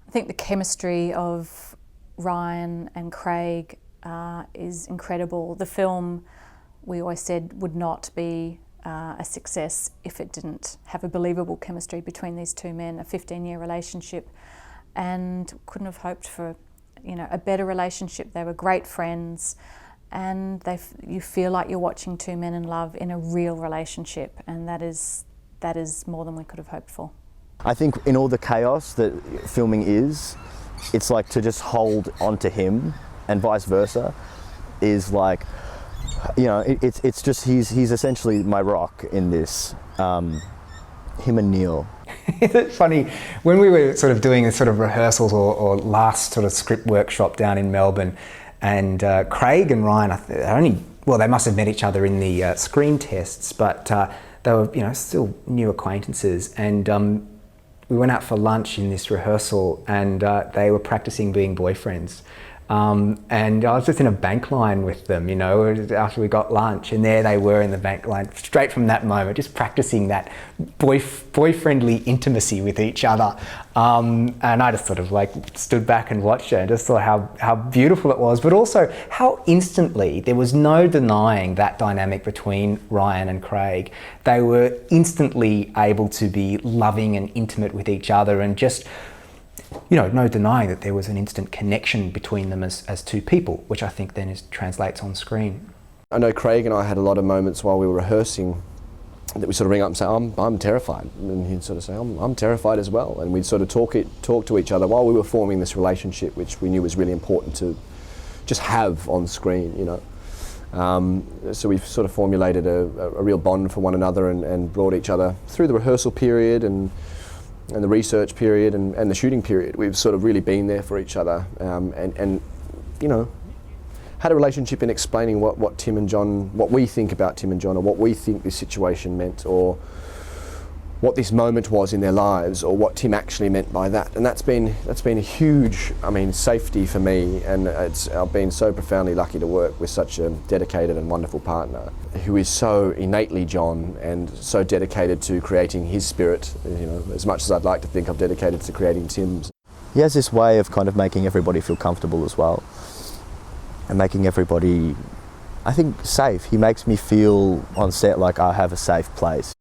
I think the chemistry of Ryan and Craig is incredible. The film, we always said, would not be a success if it didn't have a believable chemistry between these two men, a 15-year relationship, and couldn't have hoped for, you know, a better relationship. They were great friends, and you feel like you're watching two men in love in a real relationship, and that is more than we could have hoped for. I think in all the chaos that filming is, it's like to just hold onto him and vice versa is like, you know, it's just he's essentially my rock in this. Him and Neil. It's funny, when we were sort of doing sort of rehearsals or last sort of script workshop down in Melbourne, and Craig and Ryan, they must have met each other in the screen tests, but they were, you know, still new acquaintances, and we went out for lunch in this rehearsal, and they were practicing being boyfriends. And I was just in a bank line with them, you know, after we got lunch, and there they were in the bank line, straight from that moment, just practicing that boyfriendly intimacy with each other. And I just sort of like stood back and watched it and just thought how beautiful it was, but also how instantly, there was no denying that dynamic between Ryan and Craig. They were instantly able to be loving and intimate with each other, and just, you know, no denying that there was an instant connection between them as two people, which I think then translates on screen. I know Craig and I had a lot of moments while we were rehearsing that we sort of ring up and say, I'm terrified, and he'd sort of say, I'm terrified as well, and we'd sort of talk to each other while we were forming this relationship, which we knew was really important to just have on screen, you know. So we've sort of formulated a real bond for one another, and brought each other through the rehearsal period and the research period and the shooting period. We've sort of really been there for each other, and you know, had a relationship in explaining what Tim and John, what we think about Tim and John, or what we think this situation meant, or what this moment was in their lives, or what Tim actually meant by that. And that's been a huge, I mean, safety for me, and I've been so profoundly lucky to work with such a dedicated and wonderful partner who is so innately John and so dedicated to creating his spirit, you know, as much as I'd like to think I've dedicated to creating Tim's. He has this way of kind of making everybody feel comfortable as well, and making everybody, I think, safe. He makes me feel on set like I have a safe place.